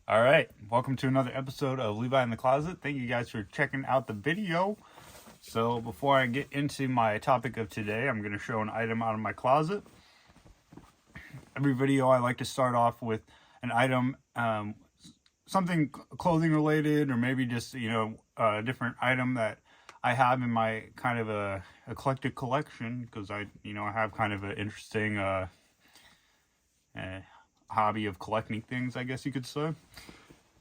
All right, welcome to another episode of Levi in the Closet. Thank you guys for checking out the video. So before I get into my topic of today, I'm going to show an item out of my closet. Every video I like to start off with an item, something clothing related, or maybe just, a different item that I have in my kind of a eclectic collection, because I have kind of an interesting hobby of collecting things, I guess you could say.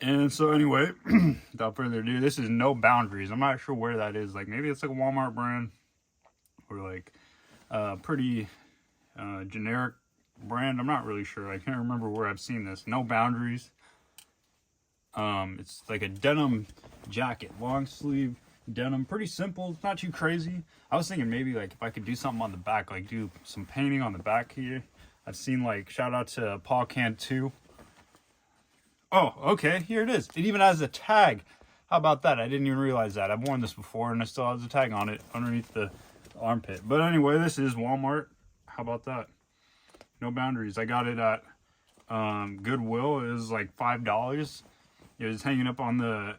And so anyway, without further ado, this is No Boundaries. I'm not sure where that is. Like maybe it's like a Walmart brand or like a pretty generic brand. I'm not really sure. I can't remember where I've seen this. No Boundaries. It's like a denim jacket, long sleeve denim, pretty simple. It's not too crazy. I was thinking maybe like if I could do something on the back, like do some painting on the back here. I've seen like shout out to Paul Cantu. Oh, okay, here it is. It even has a tag. How about that? I didn't even realize that. I've worn this before and it still has a tag on it underneath the armpit. But anyway, this is Walmart. How about that? No Boundaries. I got it at Goodwill. It was like $5. It was hanging up on a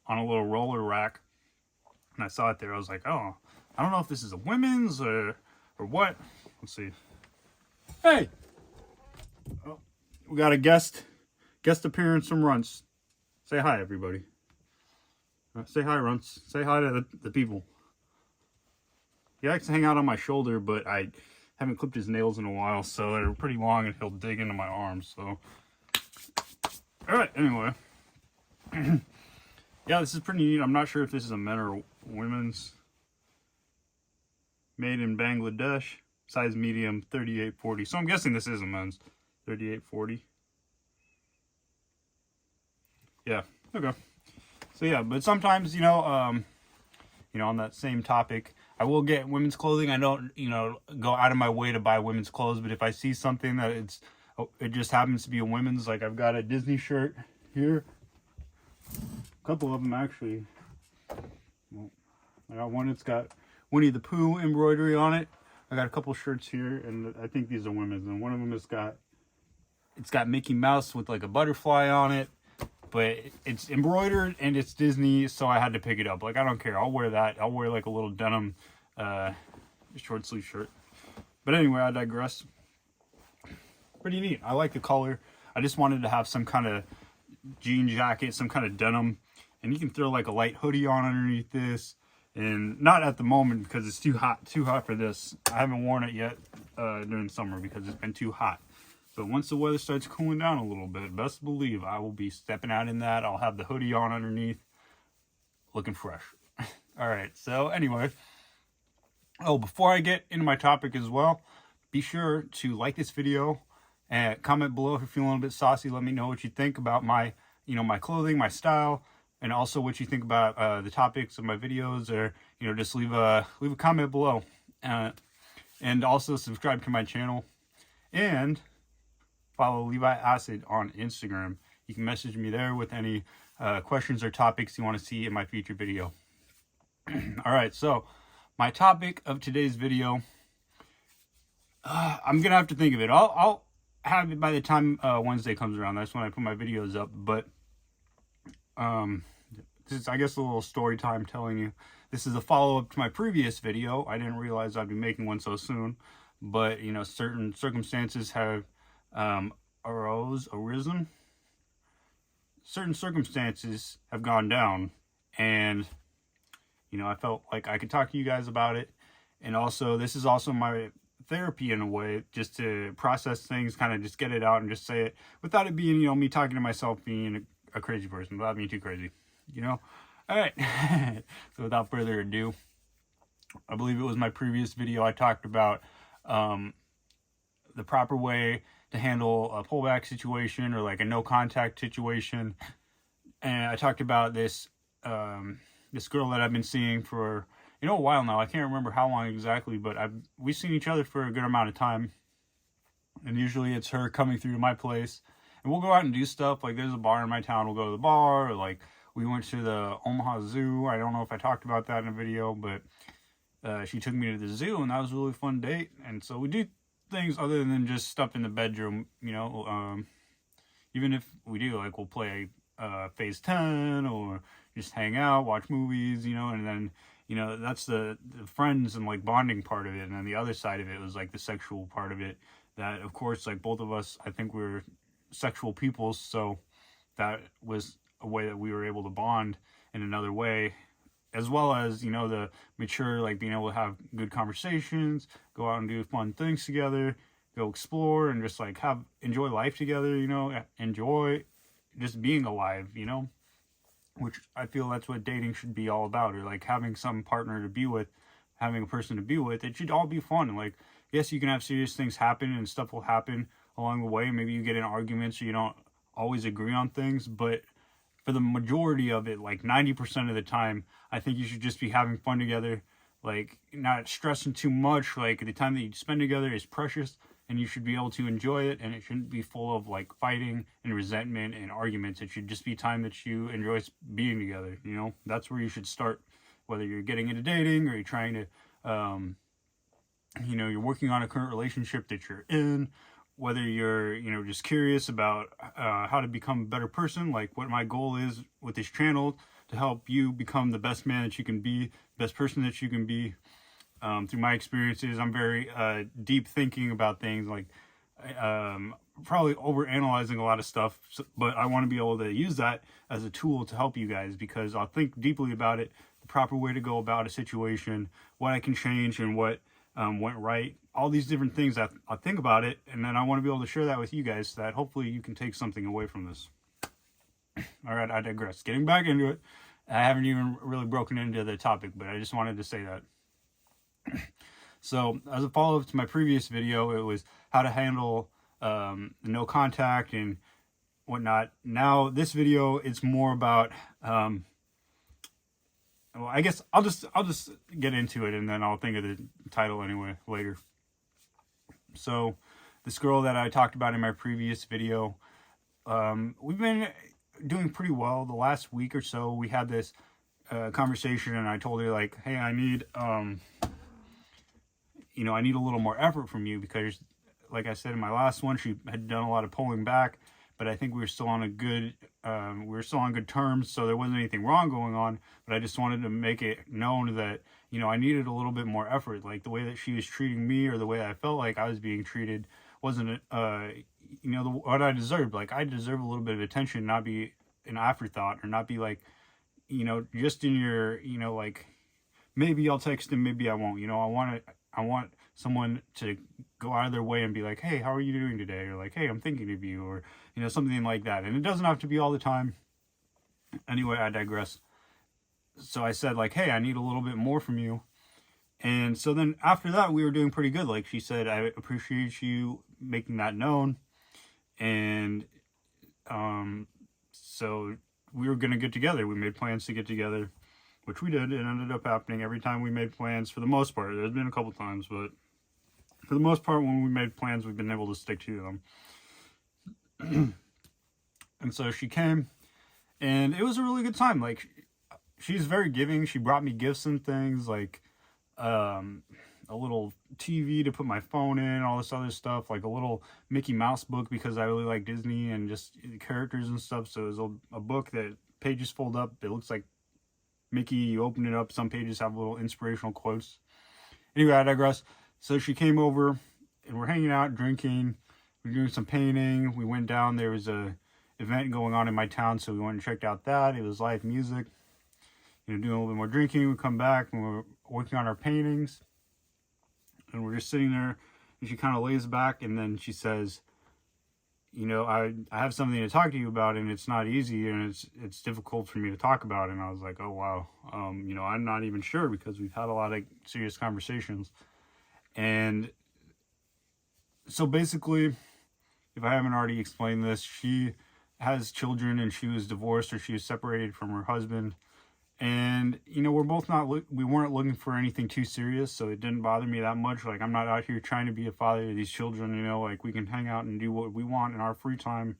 little roller rack. And I saw it there. I was like, oh, I don't know if this is a women's or what. Let's see. Hey! Oh, we got a guest appearance from Runts. Say hi, everybody. Say hi, Runts. Say hi to the people. He likes to hang out on my shoulder, but I haven't clipped his nails in a while, so they're pretty long and he'll dig into my arms, so. Alright, anyway. Yeah, this is pretty neat. I'm not sure if this is a men or women's. Made in Bangladesh. Size medium, 38-40. So I'm guessing this is a men's. 38-40. Yeah, okay. So yeah, but sometimes, on that same topic, I will get women's clothing. I don't, go out of my way to buy women's clothes, but if I see something that it just happens to be a women's, like I've got a Disney shirt here. A couple of them actually. Well, I got one that's got Winnie the Pooh embroidery on it. I got a couple shirts here, and I think these are women's, and one of them it's got Mickey Mouse with like a butterfly on it. But it's embroidered and it's Disney, so I had to pick it up. Like, I don't care. I'll wear that. I'll wear like a little denim short sleeve shirt. But anyway, I digress. Pretty neat. I like the color. I just wanted to have some kind of jean jacket, some kind of denim. And you can throw like a light hoodie on underneath this. And not at the moment because it's too hot for this. I haven't worn it yet during summer because it's been too hot. But once the weather starts cooling down a little bit, best believe I will be stepping out in that. I'll have the hoodie on underneath, looking fresh. All right, so anyway. Oh, before I get into my topic as well, be sure to like this video and comment below if you're feeling a little bit saucy. Let me know what you think about my clothing, my style, and also what you think about the topics of my videos, or just leave a comment below, and also subscribe to my channel and follow Levi Acid on Instagram. You can message me there with any questions or topics you want to see in my future video. All right, so my topic of today's video, I'm gonna have to think of it. I'll have it by the time Wednesday comes around. That's when I put my videos up. But this is, I guess, a little story time telling you. This is a follow-up to my previous video. I didn't realize I'd be making one so soon, but certain circumstances have arisen. Certain circumstances have gone down, and I felt like I could talk to you guys about it. And also, this is also my therapy in a way, just to process things, kind of just get it out and just say it without it being me talking to myself, being a crazy person, without being too crazy. All right. So without further ado, I believe it was my previous video, I talked about the proper way to handle a pullback situation or like a no contact situation. And I talked about this this girl that I've been seeing for a while now. I can't remember how long exactly, but we've seen each other for a good amount of time. And usually it's her coming through to my place, and we'll go out and do stuff. Like there's a bar in my town, we'll go to the bar, or like we went to the Omaha Zoo. I don't know if I talked about that in a video, but she took me to the zoo, and that was a really fun date. And so we do things other than just stuff in the bedroom, even if we do, like, we'll play Phase 10 or just hang out, watch movies, and then, that's the friends and, like, bonding part of it. And then the other side of it was, like, the sexual part of it. That, of course, like, both of us, I think we're sexual people, so that was a way that we were able to bond in another way, as well as, the mature, like, being able to have good conversations, go out and do fun things together, go explore, and just, like, enjoy life together, enjoy just being alive, which I feel that's what dating should be all about, or, like, having some partner to be with, having a person to be with. It should all be fun. Like, yes, you can have serious things happen and stuff will happen along the way. Maybe you get in arguments or you don't always agree on things, but for the majority of it, like 90% of the time, I think you should just be having fun together, like, not stressing too much. Like, the time that you spend together is precious, and you should be able to enjoy it, and it shouldn't be full of, like, fighting and resentment and arguments. It should just be time that you enjoy being together. That's where you should start, whether you're getting into dating or you're trying to you're working on a current relationship that you're in, whether you're, just curious about how to become a better person. Like, what my goal is with this channel, to help you become the best man that you can be, best person that you can be. Through my experiences, I'm very deep thinking about things, like, probably over analyzing a lot of stuff, but I want to be able to use that as a tool to help you guys, because I'll think deeply about it, the proper way to go about a situation, what I can change, and what went right, all these different things. I think about it, and then I want to be able to share that with you guys, so that hopefully you can take something away from this. All right, I digress. Getting back into it, I haven't even really broken into the topic, but I just wanted to say that. So, as a follow-up to my previous video, it was how to handle no contact and whatnot. Now, this video, it's more about well, I guess I'll just get into it, and then I'll think of the title anyway later. So, this girl that I talked about in my previous video, we've been doing pretty well. The last week or so, we had this conversation, and I told her, like, hey, I need I need a little more effort from you, because, like I said in my last one, she had done a lot of pulling back, but I think we were still on good terms, so there wasn't anything wrong going on. But I just wanted to make it known that, I needed a little bit more effort. Like, the way that she was treating me, or the way I felt like I was being treated, wasn't what I deserved. Like, I deserve a little bit of attention, not be an afterthought, or not be like, just in your, like, maybe I'll text him, maybe I won't. I want someone to go out of their way and be like, hey, how are you doing today? Or like, hey, I'm thinking of you, or, something like that. And it doesn't have to be all the time. Anyway, I digress. So I said, like, hey, I need a little bit more from you. And so then after that, we were doing pretty good. Like, she said, I appreciate you making that known. And so we were going to get together. We made plans to get together, which we did. It ended up happening every time we made plans, for the most part. There's been a couple times, but for the most part, when we made plans, we've been able to stick to them. And so she came, and it was a really good time. Like, she's very giving. She brought me gifts and things, like a little TV to put my phone in, all this other stuff, like a little Mickey Mouse book, because I really like Disney and just the characters and stuff. So it was a book that pages fold up. It looks like Mickey. You open it up, some pages have little inspirational quotes. Anyway, I digress. So she came over, and we're hanging out, drinking. We're doing some painting. We went down. There was a event going on in my town, so we went and checked out that. It was live music. Doing a little bit more drinking. We come back, and we're working on our paintings. And we're just sitting there, and she kind of lays back, and then she says, I have something to talk to you about, and it's not easy, and it's difficult for me to talk about. And I was like, oh, wow. I'm not even sure, because we've had a lot of serious conversations. And so basically, if I haven't already explained this, she has children, and she was divorced, or she was separated from her husband. And, we're both we weren't looking for anything too serious, so it didn't bother me that much. Like, I'm not out here trying to be a father to these children, like, we can hang out and do what we want in our free time.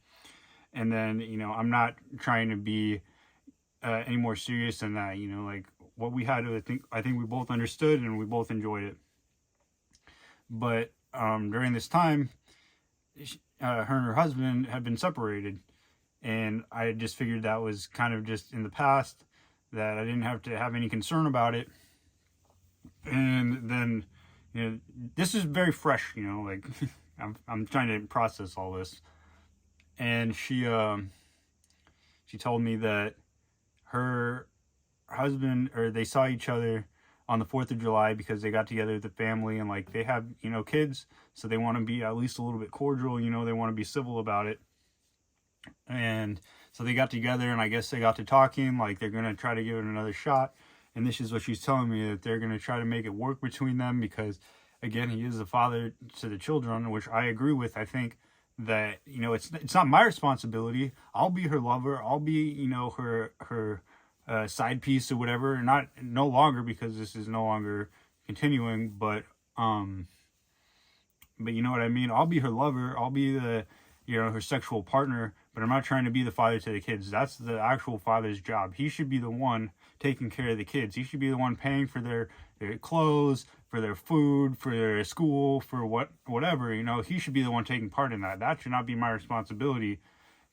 And then, I'm not trying to be any more serious than that, like, what we had, I think we both understood, and we both enjoyed it. But during this time, her and her husband had been separated, and I just figured that was kind of just in the past, that I didn't have to have any concern about it. And then, this is very fresh, like I'm trying to process all this. And she told me that her husband, or they saw each other on the 4th of July because they got together with the family, and like they have, kids, so they want to be at least a little bit cordial, they want to be civil about it. And so they got together, and I guess they got to talking, like they're going to try to give it another shot. And this is what she's telling me, that they're going to try to make it work between them, because again, he is the father to the children, which I agree with. I think that, it's not my responsibility. I'll be her lover. I'll be, her side piece or whatever, no longer, because this is no longer continuing, but you know what I mean? I'll be her lover. I'll be the, her sexual partner, but I'm not trying to be the father to the kids. That's the actual father's job. He should be the one taking care of the kids. He should be the one paying for their clothes, for their food, for their school, for whatever, he should be the one taking part in that. That should not be my responsibility.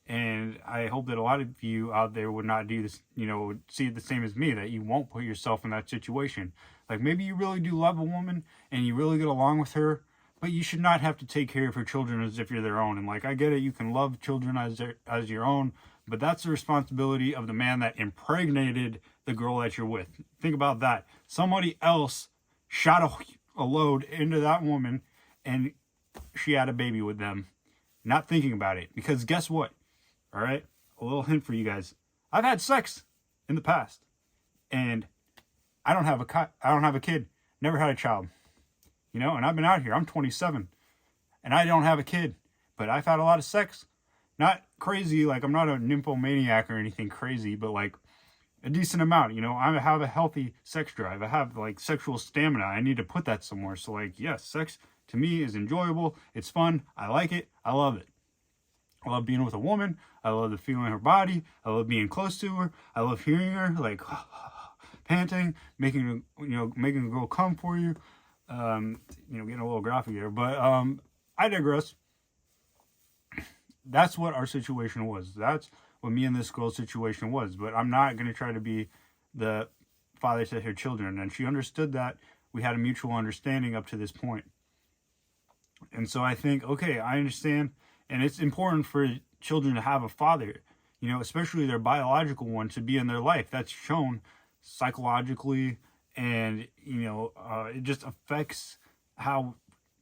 And I hope that a lot of you out there would not do this, would see it the same as me, that you won't put yourself in that situation. Like, maybe you really do love a woman and you really get along with her, but you should not have to take care of her children as if you're their own. And like, I get it, you can love children as your own, but that's the responsibility of the man that impregnated the girl that you're with. Think about that. Somebody else shot a load into that woman, and she had a baby with them, not thinking about it. Because guess what? All right, a little hint for you guys. I've had sex in the past, and I don't have a kid. Never had a child. And I've been out here. I'm 27, and I don't have a kid, but I've had a lot of sex. Not crazy, like I'm not a nymphomaniac or anything crazy, but like a decent amount. I have a healthy sex drive. I have like sexual stamina. I need to put that somewhere. So like, yes, sex to me is enjoyable. It's fun. I like it. I love it. I love being with a woman. I love the feeling of her body. I love being close to her. I love hearing her like panting, making a girl come for you. Getting a little graphic here, but I digress. That's what our situation was. That's what me and this girl's situation was. But I'm not going to try to be the father to her children. And she understood that. We had a mutual understanding up to this point. And so I think, okay, I understand. And it's important for children to have a father, especially their biological one, to be in their life. That's shown psychologically, and, it just affects how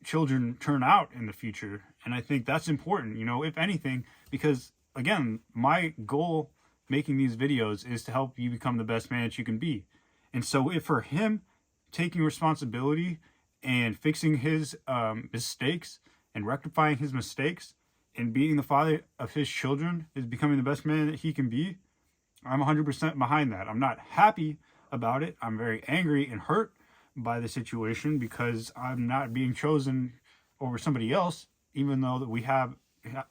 children turn out in the future. And I think that's important, if anything, because again, my goal making these videos is to help you become the best man that you can be. And so if for him taking responsibility and fixing his mistakes and rectifying his mistakes and being the father of his children is becoming the best man that he can be, I'm 100% behind that. I'm not happy about it. I'm very angry and hurt by the situation, because I'm not being chosen over somebody else, even though that we have,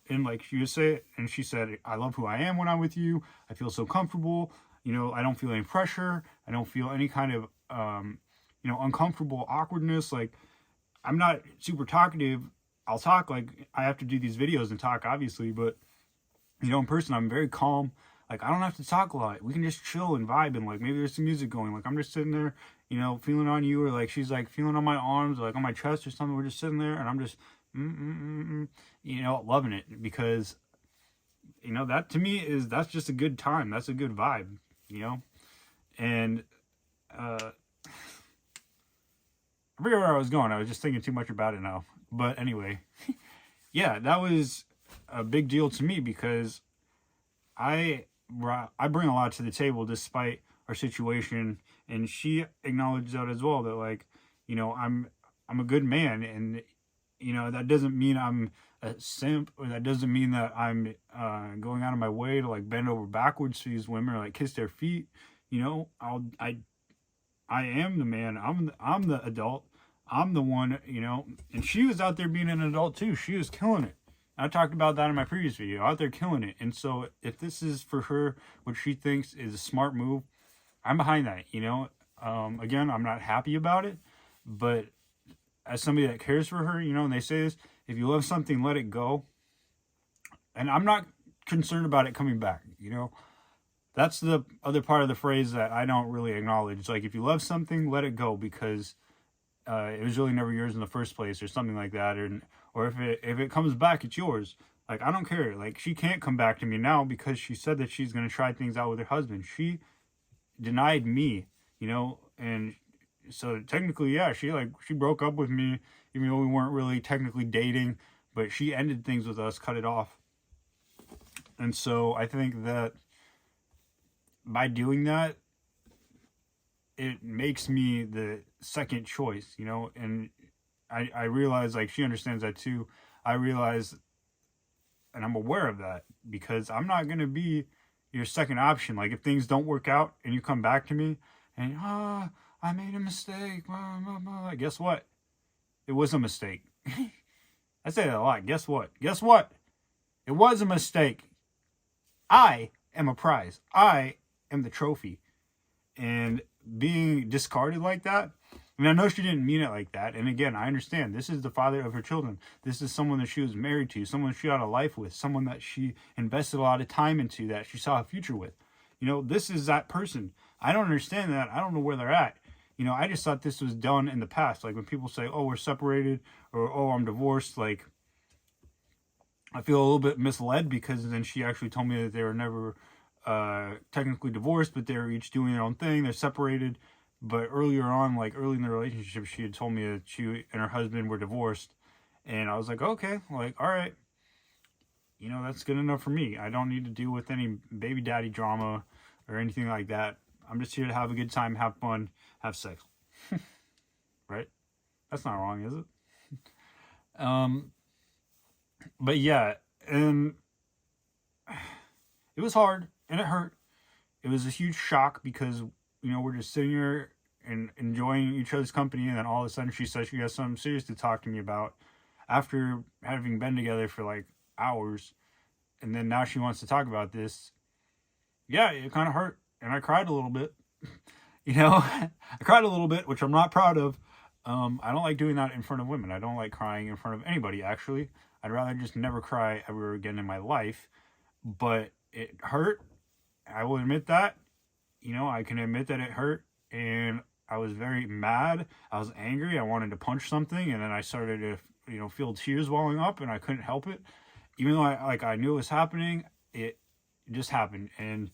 and like she would say, and she said, I love who I am when I'm with you. I feel so comfortable. I don't feel any pressure. I don't feel any kind of, uncomfortable awkwardness. Like, I'm not super talkative. I'll talk, like I have to do these videos and talk, obviously, but in person, I'm very calm. Like, I don't have to talk a lot. We can just chill and vibe, and like maybe there's some music going. Like, I'm just sitting there, feeling on you, or like she's like feeling on my arms, or like on my chest or something. We're just sitting there, and I'm just, loving it, because, that to me that's just a good time. That's a good vibe, and I forget where I was going. I was just thinking too much about it now. But anyway, yeah, that was a big deal to me, because I bring a lot to the table despite our situation, and she acknowledged that as well, that like, I'm a good man, and that doesn't mean I'm a simp, or that doesn't mean that I'm going out of my way to like bend over backwards for these women or like kiss their feet. I am the man. I'm the adult. I'm the one, and she was out there being an adult too. She was killing it. I talked about that in my previous video, out there killing it. And so if this is for her, what she thinks is a smart move, I'm behind that, again, I'm not happy about it, but as somebody that cares for her, and they say this, if you love something, let it go. And I'm not concerned about it coming back, That's the other part of the phrase that I don't really acknowledge. It's like, if you love something, let it go, because it was really never yours in the first place, or something like that. Or if it comes back, it's yours. Like, I don't care. Like, she can't come back to me now because she said that she's going to try things out with her husband. She denied me, and so technically, yeah, she broke up with me, even though we weren't really technically dating, but she ended things with us, cut it off. And so I think that by doing that, it makes me the second choice, and I realize, like, she understands that too. I realize, and I'm aware of that, because I'm not going to be your second option. Like, if things don't work out and you come back to me and, I made a mistake, guess what? It was a mistake. I say that a lot. Guess what? It was a mistake. I am a prize. I am the trophy. And being discarded like that, I mean, I know she didn't mean it like that. And again, I understand. This is the father of her children. This is someone that she was married to, someone she had a life with, someone that she invested a lot of time into, that she saw a future with. This is that person. I don't understand that. I don't know where they're at. I just thought this was done in the past. Like, when people say, oh, we're separated, or, oh, I'm divorced, like, I feel a little bit misled, because then she actually told me that they were never technically divorced, but they're each doing their own thing. They're separated. But earlier on, like early in the relationship, she had told me that she and her husband were divorced. And I was like, okay, like, all right. That's good enough for me. I don't need to deal with any baby daddy drama or anything like that. I'm just here to have a good time, have fun, have sex. Right? That's not wrong, is it? But yeah, and it was hard and it hurt. It was a huge shock, because, we're just sitting here and enjoying each other's company, and then all of a sudden she says she has something serious to talk to me about after having been together for like hours, and then now she wants to talk about this. Yeah, it kind of hurt, and I cried a little bit. I cried a little bit, which I'm not proud of. I don't like doing that in front of women. I don't like crying in front of anybody, actually. I'd rather just never cry ever again in my life. But it hurt. I will admit that. I can admit that it hurt. And I was very mad. I was angry. I wanted to punch something. And then I started to, feel tears welling up, and I couldn't help it. Even though I knew it was happening, it just happened. And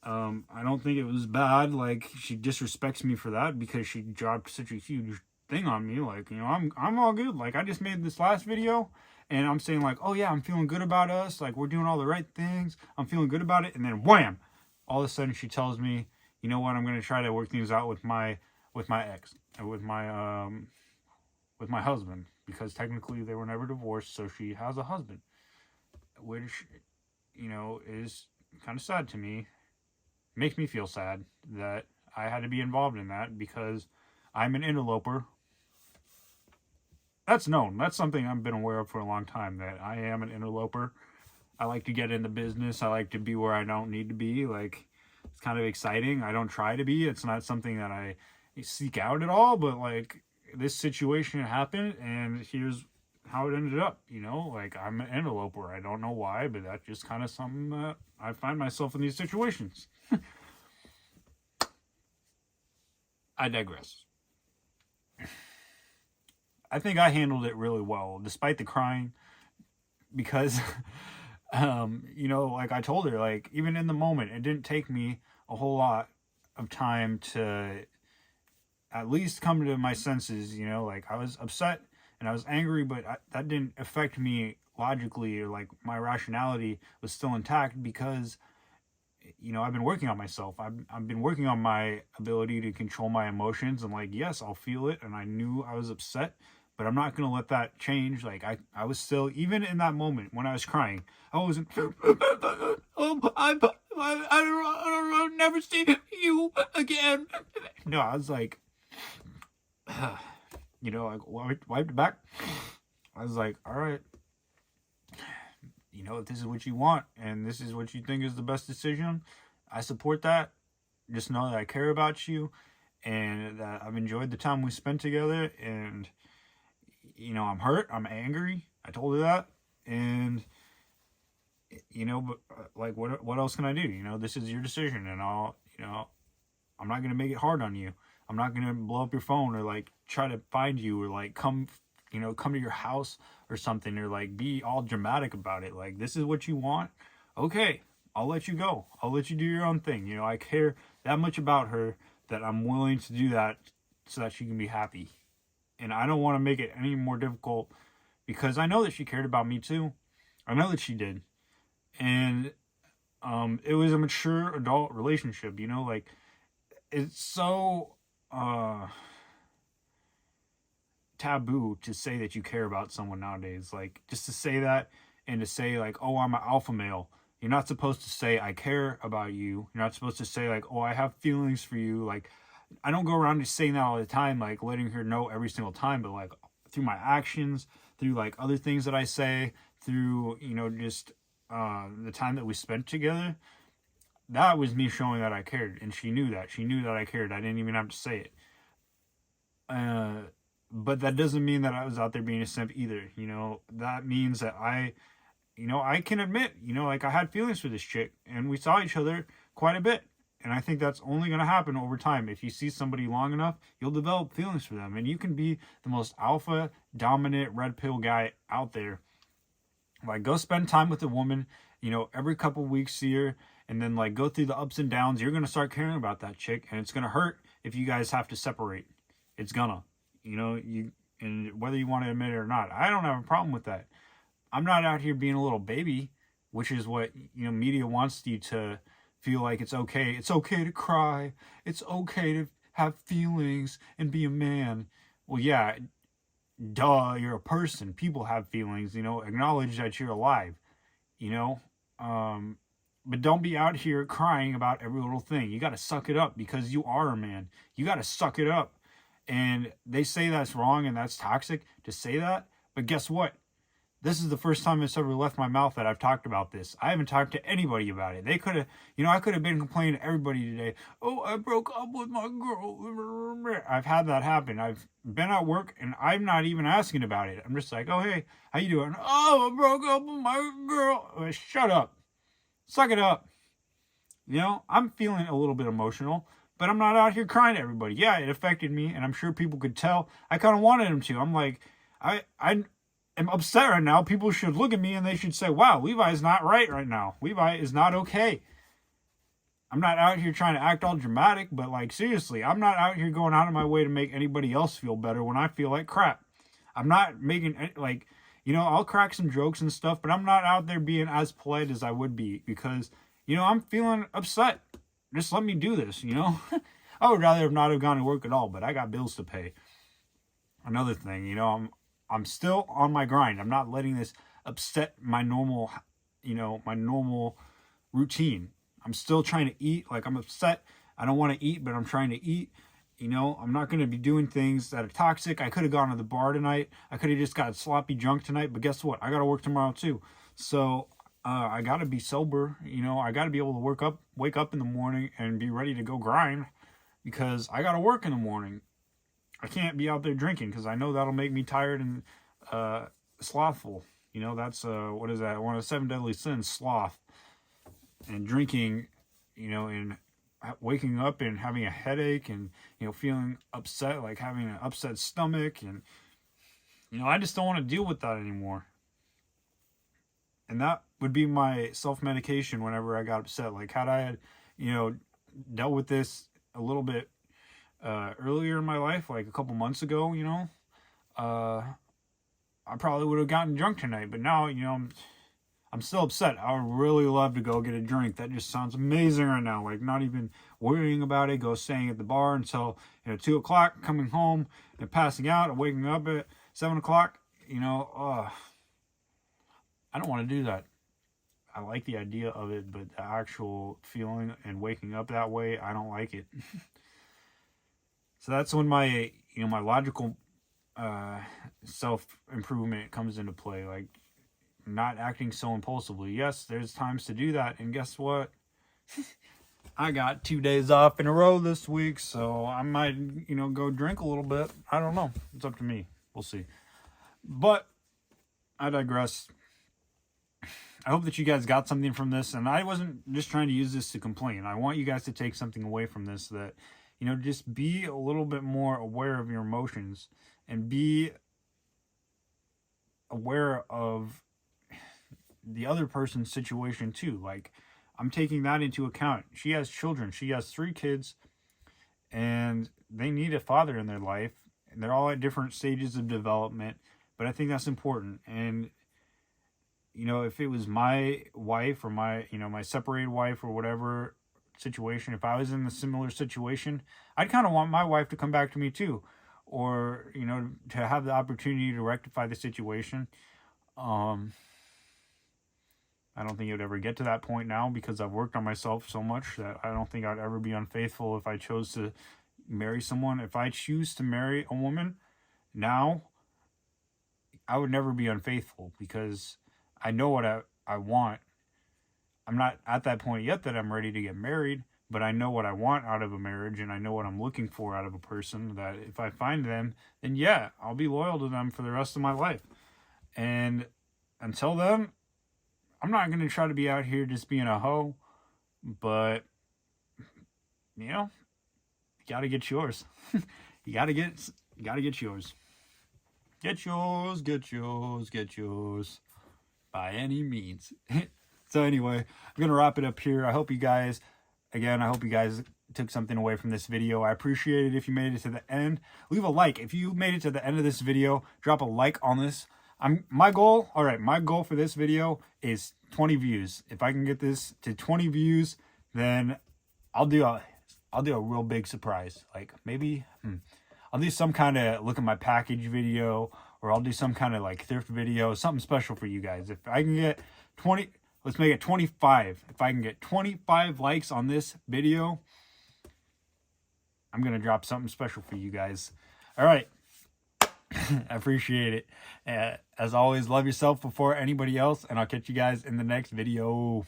I don't think it was bad. Like, she disrespects me for that, because she dropped such a huge thing on me. Like, I'm all good. Like, I just made this last video, and I'm saying, like, oh yeah, I'm feeling good about us. Like, we're doing all the right things. I'm feeling good about it. And then wham! All of a sudden she tells me, you know what? I'm going to try to work things out with my ex, with my husband, because technically they were never divorced. So she has a husband, which, is kind of sad to me. Makes me feel sad that I had to be involved in that, because I'm an interloper. That's known. That's something I've been aware of for a long time, that I am an interloper. I like to get into business. I like to be where I don't need to be. Like, it's kind of exciting. I don't try to be. It's not something that I seek out at all, but like, this situation happened, and here's how it ended up. Like, I'm an interloper. I don't know why, but that's just kind of something that I find myself in these situations. I digress. I think I handled it really well, despite the crying, because, like I told her, like, even in the moment, it didn't take me a whole lot of time to at least come to my senses. Like, I was upset and I was angry, but that didn't affect me logically, or like my rationality was still intact, because I've been working on myself. I've been working on my ability to control my emotions, and like, yes, I'll feel it, and I knew I was upset, but I'm not going to let that change. Like, I was still, even in that moment when I was crying, I wasn't, I'll never see you again. No, I was like, I wiped it back. I was like, all right, if this is what you want and this is what you think is the best decision, I support that. Just know that I care about you, and that I've enjoyed the time we spent together. And I'm hurt, I'm angry. I told her that, and but like, what else can I do? This is your decision, and I'm not gonna make it hard on you. I'm not gonna blow up your phone or like try to find you or like come to your house or something, or like be all dramatic about it. Like, this is what you want. Okay, I'll let you go. I'll let you do your own thing. I care that much about her that I'm willing to do that so that she can be happy. And I don't want to make it any more difficult, because I know that she cared about me too. I know that she did. And it was a mature adult relationship, like, it's so taboo to say that you care about someone nowadays. Like, just to say that, and to say like, oh, I'm an alpha male. You're not supposed to say I care about you. You're not supposed to say like, oh, I have feelings for you. Like, I don't go around just saying that all the time, like letting her know every single time, but like through my actions, through like other things that I say, through just the time that we spent together. That was me showing that I cared, and she knew that. She knew that I cared. I didn't even have to say it. But that doesn't mean that I was out there being a simp either. That means that I can admit, like, I had feelings for this chick, and we saw each other quite a bit. And I think that's only going to happen over time. If you see somebody long enough, you'll develop feelings for them. And you can be the most alpha, dominant, red pill guy out there. Like, go spend time with a woman, every couple weeks, see her, and then, like, go through the ups and downs. You're going to start caring about that chick, and it's going to hurt if you guys have to separate. It's gonna. And whether you want to admit it or not, I don't have a problem with that. I'm not out here being a little baby, which is what, media wants you to feel like. It's okay. It's okay to cry. It's okay to have feelings and be a man. Well, yeah, duh, you're a person. People have feelings, acknowledge that you're alive, but don't be out here crying about every little thing. You got to suck it up, because you are a man. You got to suck it up. And they say that's wrong and that's toxic to say that. But guess what? This is the first time it's ever left my mouth that I've talked about this. I haven't talked to anybody about it. They could have, I could have been complaining to everybody today. Oh, I broke up with my girl. I've had that happen. I've been at work and I'm not even asking about it. I'm just like, oh, hey, how you doing? Oh, I broke up with my girl. Shut up. Suck it up. I'm feeling a little bit emotional, but I'm not out here crying to everybody. Yeah, it affected me, and I'm sure people could tell. I kind of wanted them to. I'm like, I am upset right now. People should look at me and they should say, wow, Levi's not right now. Levi is not okay. I'm not out here trying to act all dramatic, but like, seriously, I'm not out here going out of my way to make anybody else feel better when I feel like crap. I'm not making, like, I'll crack some jokes and stuff, but I'm not out there being as polite as I would be, because, I'm feeling upset. Just let me do this, I would rather not have gone to work at all, but I got bills to pay. Another thing, I'm still on my grind. I'm not letting this upset my normal, my normal routine. I'm still trying to eat. Like, I'm upset. I don't want to eat, but I'm trying to eat. I'm not going to be doing things that are toxic. I could have gone to the bar tonight. I could have just got sloppy drunk tonight, but guess what? I got to work tomorrow too. So I got to be sober. I got to be able to wake up in the morning and be ready to go grind, because I got to work in the morning. I can't be out there drinking, because I know that'll make me tired and slothful. That's what is that? One of the 7 deadly sins, sloth. And drinking, and waking up and having a headache and, feeling upset, like having an upset stomach. And, I just don't want to deal with that anymore. And that would be my self-medication whenever I got upset. Like, had I had, dealt with this a little bit earlier in my life, like a couple months ago, I probably would have gotten drunk tonight. But now, I'm still upset. I would really love to go get a drink. That just sounds amazing right now. Like, not even worrying about it. Go staying at the bar until 2 o'clock, coming home and passing out and waking up at 7 o'clock. I don't want to do that. I like the idea of it, but the actual feeling and waking up that way, I don't like it. So that's when my my logical self-improvement comes into play. Like, not acting so impulsively. Yes, there's times to do that, and guess what? I got 2 days off in a row this week, so I might, go drink a little bit. I don't know. It's up to me. We'll see. But I digress. I hope that you guys got something from this, and I wasn't just trying to use this to complain. I want you guys to take something away from this, that, you know, just be a little bit more aware of your emotions and be aware of the other person's situation too. Like, I'm taking that into account. She has children. She has 3 kids, and they need a father in their life, and they're all at different stages of development, but I think that's important. And, you know, if it was my wife or my, you know, my separated wife or whatever situation, if I was in a similar situation, I'd kind of want my wife to come back to me too, or, you know, to have the opportunity to rectify the situation. I don't think it would ever get to that point now, because I've worked on myself so much that I don't think I'd ever be unfaithful if I chose to marry someone. If I choose to marry a woman now, I would never be unfaithful, because I know what I want. I'm not at that point yet that I'm ready to get married, but I know what I want out of a marriage, and I know what I'm looking for out of a person, that if I find them, then yeah, I'll be loyal to them for the rest of my life. And until then, I'm not going to try to be out here just being a hoe, but, you know, you got to get yours. you got to get yours. Get yours, get yours, get yours by any means. So anyway, I'm going to wrap it up here. I hope you guys took something away from this video. I appreciate it if you made it to the end. Leave a like. If you made it to the end of this video, drop a like on this. My goal for this video is 20 views. If I can get this to 20 views, then I'll do a real big surprise. Like, maybe I'll do some kind of look at my package video, or I'll do some kind of like thrift video, something special for you guys. If I can get 20, let's make it 25. If I can get 25 likes on this video, I'm going to drop something special for you guys. All right. I appreciate it. As always, love yourself before anybody else, and I'll catch you guys in the next video.